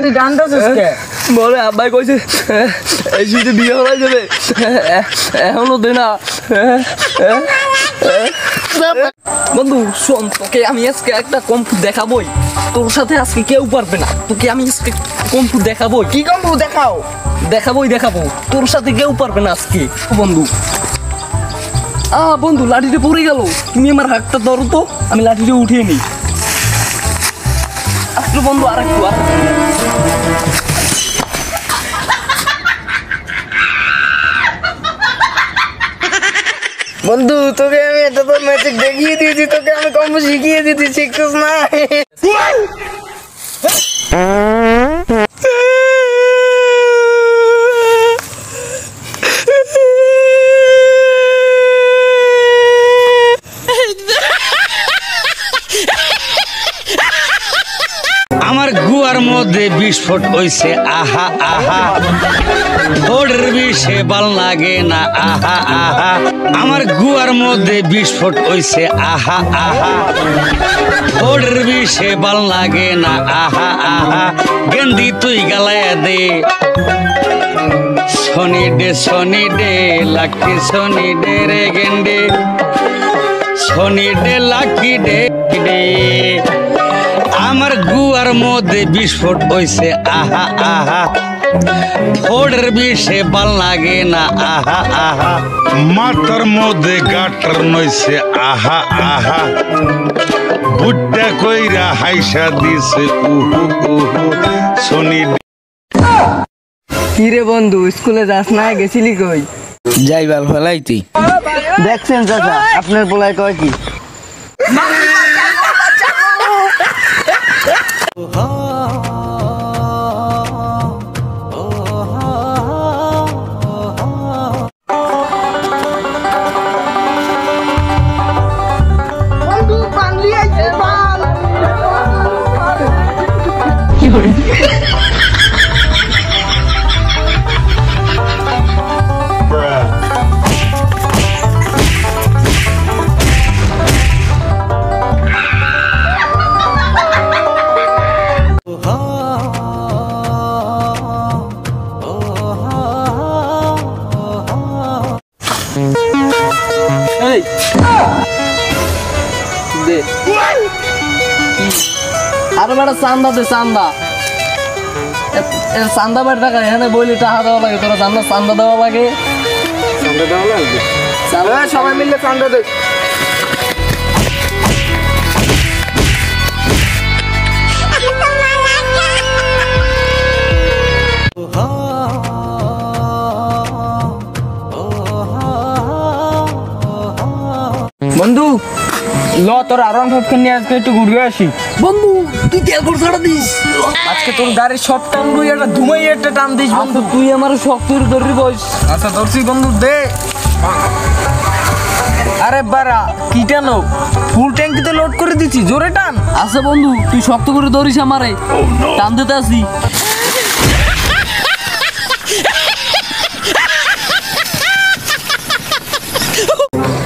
তুই গান বলে আব্বাই কইছে এই শীতে বিয়ে হয়ে যাবে এখনো দে না। বন্ধু শোন, তোকে আমি আজকে একটা কম্পু দেখাবই, তোর সাথে আজকে কেউ পারবে না। তোকে আমি আজকে কম্পু দেখাবই। কি কম্পু দেখাও? দেখাবো, তোর সাথে কেউ পারবে না আজকে। বন্ধু বন্ধু লাঠিটা পড়ে গেল, তুমি আমার হাতটা ধরো তো, আমি লাঠিটা উঠিয়ে নিই। আসলে বন্ধু আরেকটু বন্ধু তোকে আমি এটা তো ম্যাজিক দেখিয়ে দিয়েছি, তোকে আমি কম্পু শিখিয়ে দিয়েছি, শিখছিস না? আমার গুয়ার মধ্যে বিস্ফোট হইছে আহা আহা, ওডের বিষে বাল লাগে না আহা আহা। আমার গুয়ার মধ্যে বিস্ফোট হইছে আহা আহা, ওডের বিষে বাল লাগে না আহা আহা। গেন্দি তুই গালায় দে শনি ডে লাকি শনি ডে রে গেন্ডে, শনি ডে লাকি ডে ডে। আমার গুয়ার মধ্যে বিস্ফোট হইছে আহা আহা, ওডের বিষে বাল লাগে না আহা আহা। মাথার মধ্যে গাটার নইছে আহা আহা, বুড্ডা কইরা হাইসা দিছে উহু উহু শনি। কি রে বন্ধু, স্কুলে যাস না? গেছিলি কই? যাইবার ফেলাইতি। দেখছেন চাচা আপনার পোলায় কয় কি? আরে বেটা চান্দা দে, চান্দা চান্দা বেটা টাকা এখানে বলি টাকা দেওয়া লাগে, তোরা জানো চান্দা দেওয়া লাগে। সবাই মিলে চান্দা দেখ। বন্ধু ল তোর আরাম ভাবকে নিয়ে আজকে একটু ঘুরে আসি। বন্ধু তুই তেল করে ছাড়া দিস, আজকে তোর গাড়ির সব টান দুই একটা ধুমাই একটা টান দিস বন্ধু। তুই আমার শক্ত ধরি বস। আচ্ছা ধরছি বন্ধু দে। আরে বারা কি টানো, ফুল ট্যাঙ্কিতে লোড করে দিচ্ছি, জোরে টান। আচ্ছা বন্ধু তুই শক্ত করে ধরিস আমারে, টান দিতে আসি।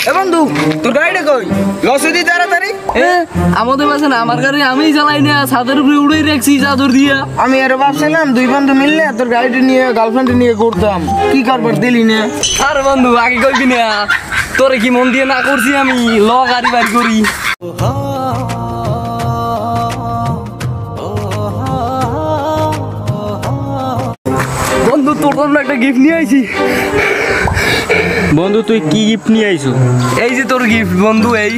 এ বন্ধু তোর গাড়িটা কই? লসে দি তাড়াতাড়ি। আমাদের পাশে না, আমার গাড়ি আমি চালাই না, ছাদের উপরে উড়েই রাখছি চাদর দিয়া। আমি আরো ভাবছিলাম দুই বন্ধু মিললে তোর গাড়িটা নিয়ে গার্লফ্রেন্ড নিয়ে ঘুরতাম, কি করবার দিলি না? আরে বন্ধু আগে কইবি না, তোরে কি মন দিয়ে না করছি আমি, ল গাড়ি বাড়ি করি। বন্ধু তোর জন্য একটা গিফট নিয়ে আইছি। বন্ধু তুই কি গিফট নিয়ে আইছো? এই যে তোর গিফট বন্ধু। এই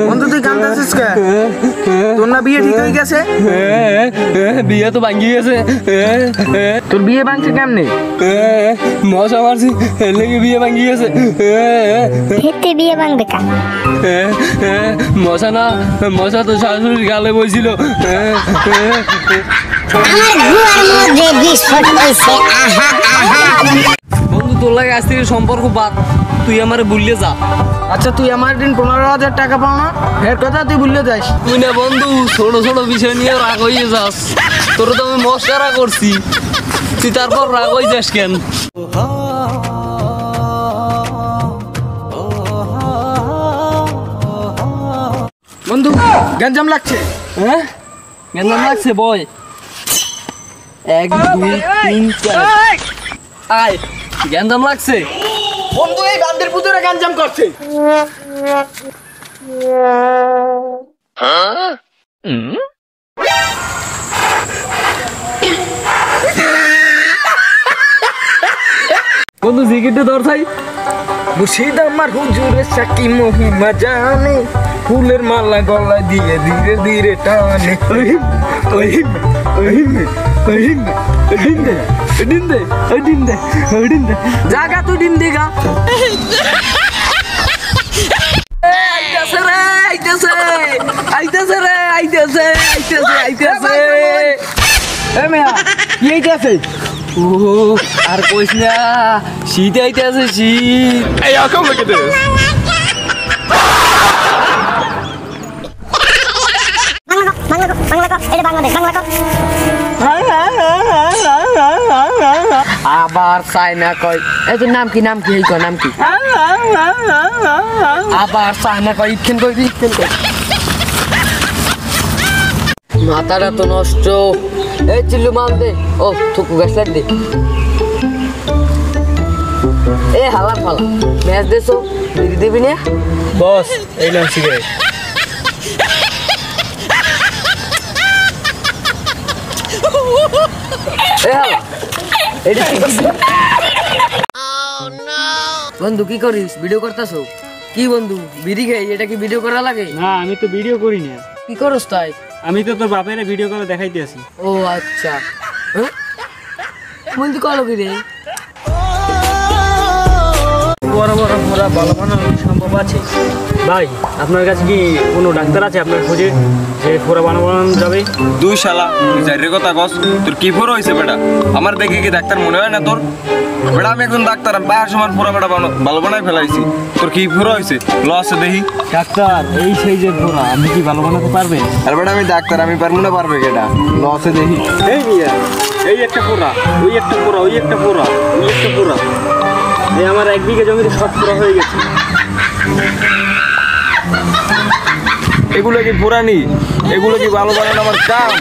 বন্ধু তুই কাঁদতেছিস কে? তোর না বিয়ে ঠিক হয়ে গেছে? বিয়ে তো ভাঙ্গি গেছে। তোর বিয়ে ভাঙছে কেমনে? মশা মারছি লেগে বিয়ে ভাঙ্গি গেছে। হেতে বিয়ে ভাঙবে কেন? মশা না, মশা তো শাশুড়ির গালে বইছিল। বন্ধু তোর লাগে আজ থেকে সম্পর্ক বাদ, তুই আমারে ভুললে যা। আচ্ছা তুই আমার দিন 15,000 টাকা পাও না, এর কথা তুই ভুললে যাস? তুই না বন্ধু ছোট ছোট বিষয় নিয়ে রাগ হয়ে যাস, তোর তো আমি মস্কারা করছি, তুই তারপর রাগ হয়ে যাস কেন? বন্ধু গঞ্জাম লাগছে। হ্যাঁ গেন্দাম লাগছে বয় 1 2 3 4 আয় গেন্দাম লাগছে বন্ধু এই বান্দির পুজোরে গঞ্জাম করছে। বন্ধু জিকিরটা ধর থাই মুর্শিদ আমার হুজুরে সাকি মহিমা জানে, ফুলের মালা গলায় দিয়ে ধীরে ধীরে টানে। জাগা তুই ডিম দিগা। কি আইতাছে? ও আর কইস না শীত আইতাছে শীত আবার চায়না কয় এই তোর নাম কি এই কয় নাম কি? আবার চায়না কয় ইটকেন কই ইটকেন কই। মাথাটা তো নষ্ট। এই চিল্লু মাল দে। ও থুকু গাছ লাগ দে। এ হালা ফালা ম্যাচ দেছো বিড়ি দিবি না? বস এই নাম সিগারেট এ হালা এটা বন্ধু কি করিস? ভিডিও করতেছো কি বন্ধু? বিড়ি খাই এটা কি ভিডিও করা লাগে? না আমি তো ভিডিও করি না, কি করস তাই? আমি তো তোর বাপের ভিডিও করে দেখাইতে আছি। ও আচ্ছা বন্ধু কলো কি রে? বড় বড় মোরা ভালো বানানোর সম্ভব আছে ভাই? আপনার কাছে কি কোনো ডাক্তার আছে আপনার খোঁজে যে ফোড়া বানানো যাবে? দুই শালা তুই চাইরে কথা কস, তোর কি ফোর হয়েছে বেটা? আমার দেখে কি ডাক্তার মনে হয় না তোর? বেটা আমি একজন ডাক্তার, আমি পাহাড় সমান ফোড়া বেটা ভালো বানাই ফেলাইছি। তোর কি ফোর হয়েছে ল আছে দেখি। ডাক্তার এই সেই যে ফোড়া আপনি কি ভালো বানাতে পারবেন? আর বেটা আমি ডাক্তার, আমি পারবো না পারবে কেটা? ল আছে দেখি। এই মিয়া এই একটা ফোড়া, ওই একটা ফোড়া, ওই একটা ফোড়া, ওই একটা ফোড়া, এই আমার 1 বিঘা জমিতে সব ফোড়া হয়ে গেছে। এগুলো কি পুরানি? এগুলো কি ভালো বানানো আমার কাম?